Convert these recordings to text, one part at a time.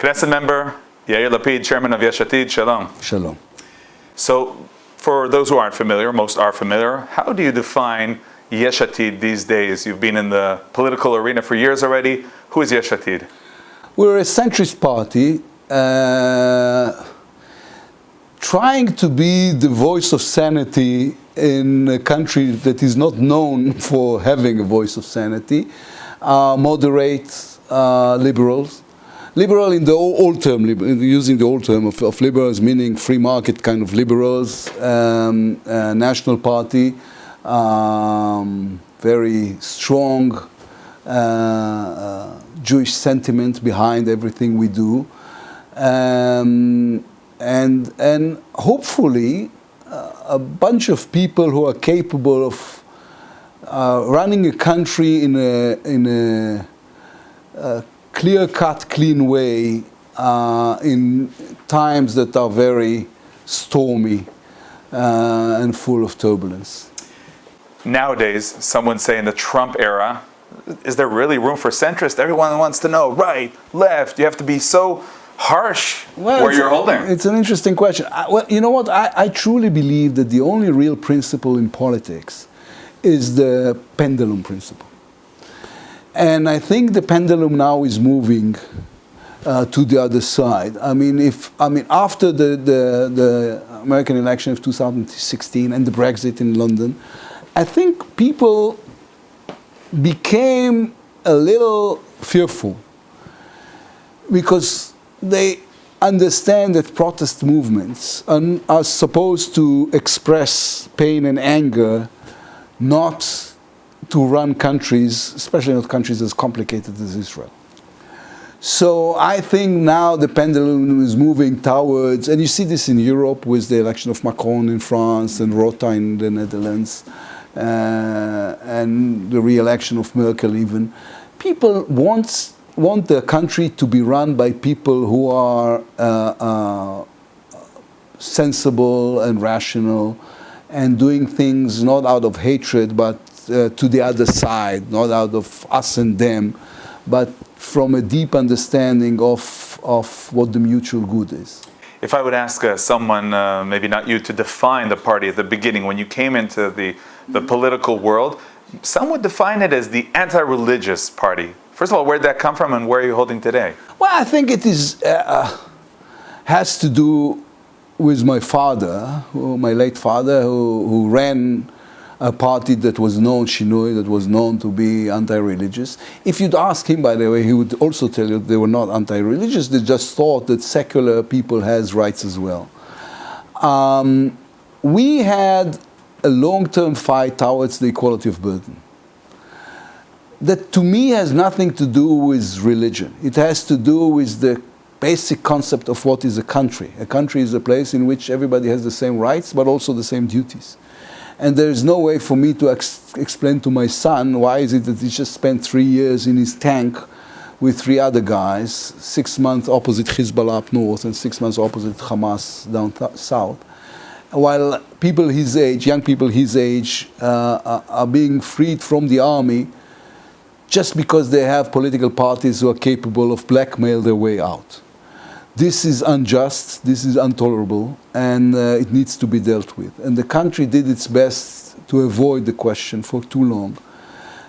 Knesset member, Yair Lapid, chairman of Yesh Atid, Shalom. Shalom. So, for those who aren't familiar, most are familiar, how do you define Yesh Atid these days? You've been in the political arena for years already. Who is Yesh Atid? We're a centrist party, trying to be the voice of sanity in a country that is not known for having a voice of sanity. Moderate liberals. Liberal in the old term, using the old term of liberals, meaning free market kind of liberals, national party, very strong Jewish sentiment behind everything we do, and hopefully a bunch of people who are capable of running a country in a clear-cut, clean way in times that are very stormy and full of turbulence. Nowadays, someone say in the Trump era, is there really room for centrist? Everyone wants to know, right, left, you have to be so harsh where you're holding. It's an interesting question. Well, you know what? I truly believe that the only real principle in politics is the pendulum principle. And I think the pendulum now is moving to the other side. After the American election of 2016 and the Brexit in London, I think people became a little fearful because they understand that protest movements are supposed to express pain and anger, not to run countries, especially not countries as complicated as Israel. So I think now the pendulum is moving towards, and you see this in Europe with the election of Macron in France and Rota in the Netherlands, and the re-election of Merkel even. People want the country to be run by people who are sensible and rational and doing things not out of hatred but to the other side, not out of us and them, but from a deep understanding of what the mutual good is. If I would ask someone, maybe not you, to define the party at the beginning, when you came into the political world, some would define it as the anti-religious party. First of all, where did that come from and where are you holding today? Well, I think it is has to do with my father, my late father, who ran a party that was known, Shinui, that was known to be anti-religious. If you'd ask him, by the way, he would also tell you they were not anti-religious, they just thought that secular people has rights as well. We had a long-term fight towards the equality of burden. That to me has nothing to do with religion. It has to do with the basic concept of what is a country. A country is a place in which everybody has the same rights, but also the same duties. And there is no way for me to explain to my son why is it that he just spent 3 years in his tank with 3 other guys, 6 months opposite Hezbollah up north and 6 months opposite Hamas down south, while people his age, young people his age, are being freed from the army just because they have political parties who are capable of blackmail their way out. This is unjust, this is intolerable, and it needs to be dealt with. And the country did its best to avoid the question for too long.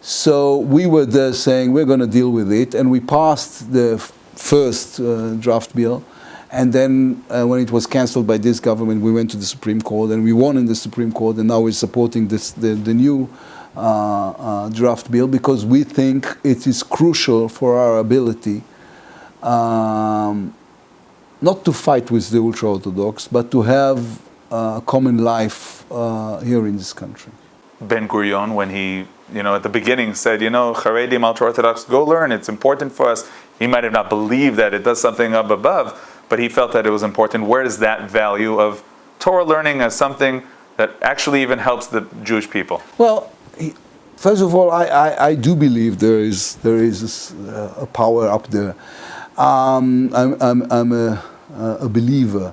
So we were there saying we're going to deal with it, and we passed the first draft bill. And then when it was cancelled by this government, we went to the Supreme Court, and we won in the Supreme Court, and now we're supporting the new draft bill because we think it is crucial for our ability not to fight with the ultra-Orthodox, but to have a common life here in this country. Ben-Gurion, when he, at the beginning said, Haredim, ultra-Orthodox, go learn, it's important for us. He might have not believed that it does something up above, but he felt that it was important. Where is that value of Torah learning as something that actually even helps the Jewish people? Well, first of all, I do believe there is a power up there. I'm a believer.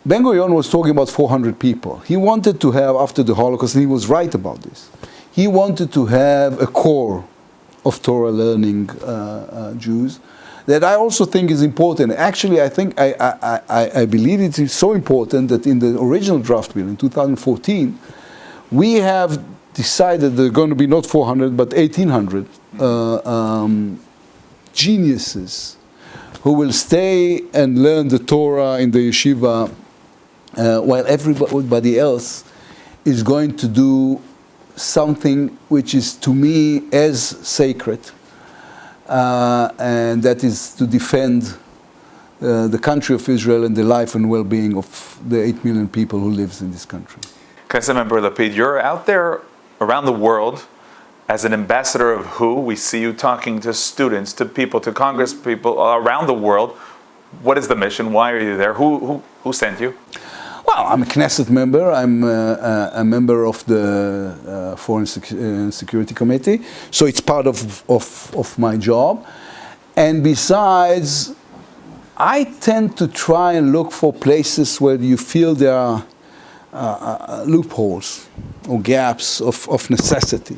Ben-Gurion was talking about 400 people. He wanted to have, after the Holocaust, and he was right about this, he wanted to have a core of Torah learning Jews. that I also think is important. Actually, I believe it is so important that in the original draft bill in 2014, we have decided there are going to be not 400 but 1,800 geniuses who will stay and learn the Torah in the yeshiva while everybody else is going to do something which is to me as sacred, and that is to defend the country of Israel and the life and well-being of the 8 million people who lives in this country. Knesset Member Lapid, you're out there around the world as an ambassador of who? We see you talking to students, to people, to Congress people around the world. What is the mission? Why are you there? Who sent you? Well, I'm a Knesset member. I'm a member of the Foreign Security Committee, so it's part of my job. And besides, I tend to try and look for places where you feel there are loopholes or gaps of necessity.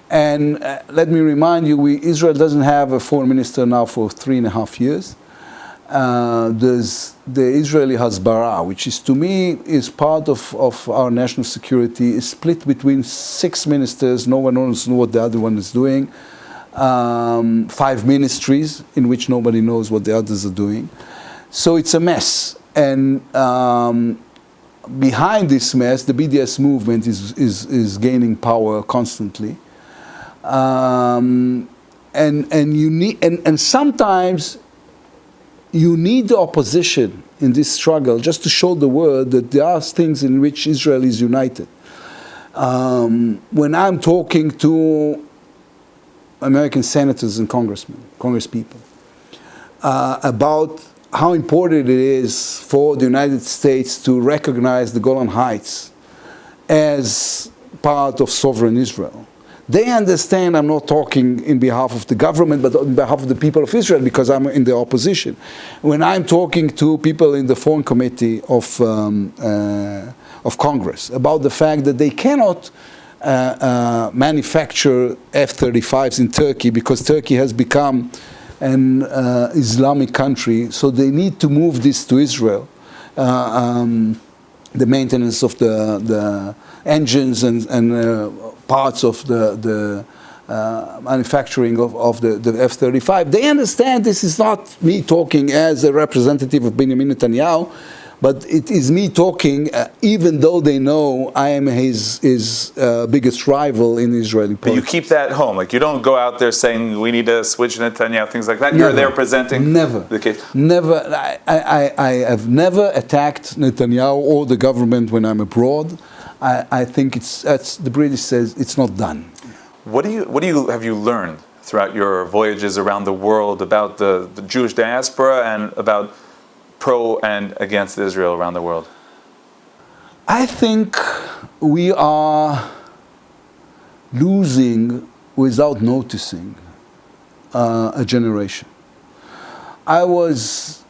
And let me remind you, Israel doesn't have a foreign minister now for 3.5 years. There's the Israeli Hasbara, which is to me is part of our national security, is split between 6 ministers. No one knows what the other one is doing. 5 ministries in which nobody knows what the others are doing. So it's a mess. And behind this mess, the BDS movement is gaining power constantly. And you need, and sometimes you need the opposition in this struggle just to show the world that there are things in which Israel is united. When I'm talking to American senators and congresspeople about how important it is for the United States to recognize the Golan Heights as part of sovereign Israel, they understand I'm not talking in behalf of the government, but on behalf of the people of Israel, because I'm in the opposition. When I'm talking to people in the Foreign Committee of Congress about the fact that they cannot manufacture F-35s in Turkey because Turkey has become an Islamic country, so they need to move this to Israel. The maintenance of the engines and parts of the manufacturing of the F-35. They understand this is not me talking as a representative of Benjamin Netanyahu, but it is me talking, even though they know I am his biggest rival in Israeli politics. But you keep that home. Like, you don't go out there saying we need to switch Netanyahu, things like that. Never. You're there presenting the case. Never. I have never attacked Netanyahu or the government when I'm abroad. I think as the British says, it's not done. What have you learned throughout your voyages around the world about the Jewish diaspora and about pro and against Israel around the world? I think we are losing, without noticing, a generation. I was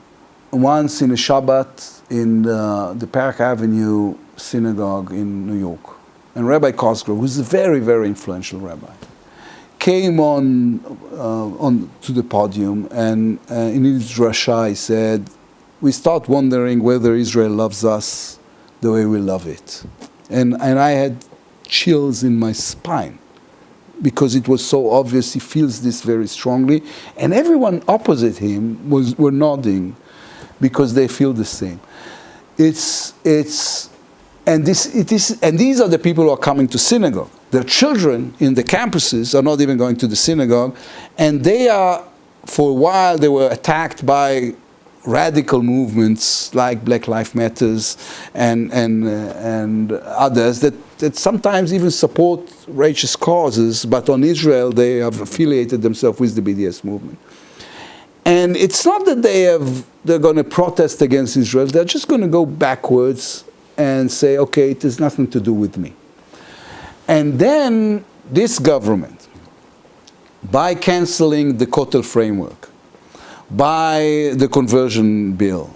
once in a Shabbat in the Park Avenue synagogue in New York, and Rabbi Cosgrove, who's a very, very influential rabbi, came on to the podium, and in his drasha he said, "We start wondering whether Israel loves us the way we love it." And I had chills in my spine, because it was so obvious. He feels this very strongly, and everyone opposite him were nodding, because they feel the same. And these are the people who are coming to synagogue. Their children in the campuses are not even going to the synagogue, and they are, for a while, they were attacked by radical movements like Black Lives Matters and others that sometimes even support righteous causes, but on Israel they have affiliated themselves with the BDS movement. And it's not that they're going to protest against Israel. They're just going to go backwards and say, okay, it has nothing to do with me. And then this government, by canceling the Kotel framework, by the conversion bill,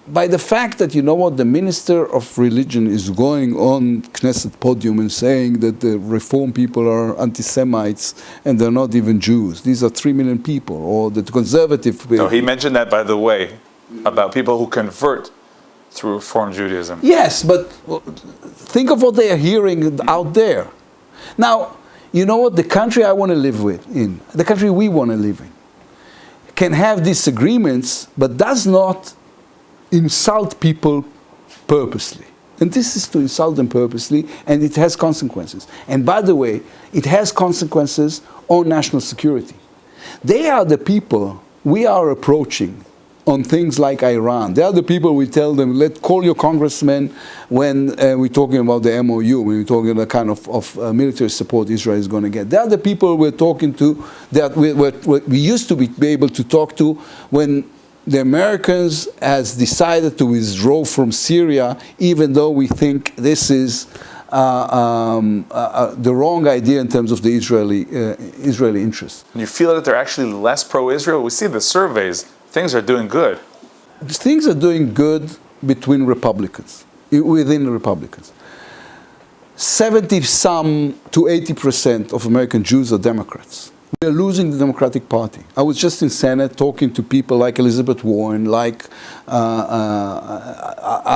by the fact that, you know what, the Minister of Religion is going on Knesset podium and saying that the Reform people are anti-Semites and they're not even Jews. These are 3 million people, or the conservative... No, he mentioned that, by the way, about people who convert through Reform Judaism. Yes, but think of what they are hearing out there. Now, you know what, the country I want to live in, the country we want to live in, can have disagreements, but does not insult people purposely. And this is to insult them purposely, and it has consequences. And by the way, it has consequences on national security. They are the people we are approaching on things like Iran. They are the people we tell them, call your congressman when we're talking about the MOU, when we're talking about the kind of military support Israel is going to get. They are the people we're talking to, that we used to be able to talk to when the Americans has decided to withdraw from Syria, even though we think this is the wrong idea in terms of the Israeli interests. And you feel that they're actually less pro-Israel? We see the surveys. Things are doing good. Things are doing good between Republicans, within the Republicans. 70-some to 80% of American Jews are Democrats. We are losing the Democratic Party. I was just in Senate talking to people like Elizabeth Warren, like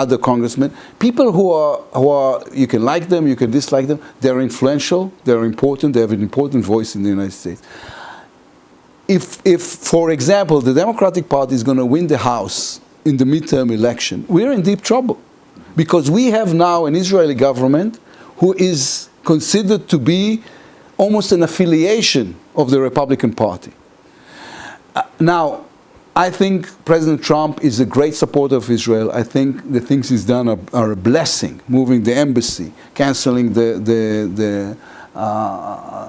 other congressmen, people who are, you can like them, you can dislike them, they're influential, they're important, they have an important voice in the United States. If, for example, the Democratic Party is going to win the House in the midterm election, we're in deep trouble. Because we have now an Israeli government who is considered to be almost an affiliation of the Republican Party. Now, I think President Trump is a great supporter of Israel. I think the things he's done are a blessing, moving the embassy, canceling the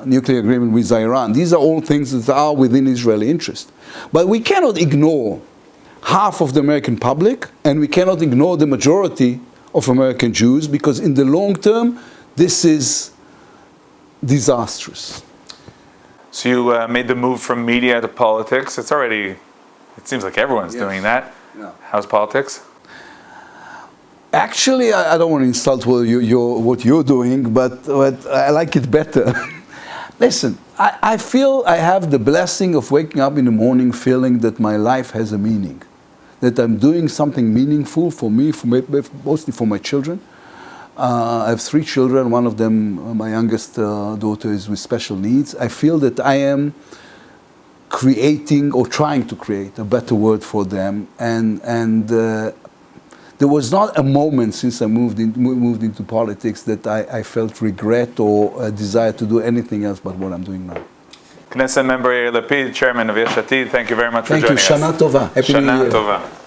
nuclear agreement with Iran. These are all things that are within Israeli interest. But we cannot ignore half of the American public, and we cannot ignore the majority of American Jews, because in the long term, this is disastrous. So you made the move from media to politics. It seems like everyone's doing that. Yeah. How's politics? Actually, I don't want to insult what you're doing, but I like it better. Listen, I feel I have the blessing of waking up in the morning feeling that my life has a meaning, that I'm doing something meaningful for me, mostly for my children. I have 3 children. One of them, my youngest daughter, is with special needs. I feel that I am creating or trying to create a better world for them, and there was not a moment since I moved into politics that I felt regret or a desire to do anything else but what I'm doing now. Knesset member Yair Lapid, chairman of Yesh Atid, thank you very much for joining us. Thank you. Shana Tova. Happy New Year. Shana Tova.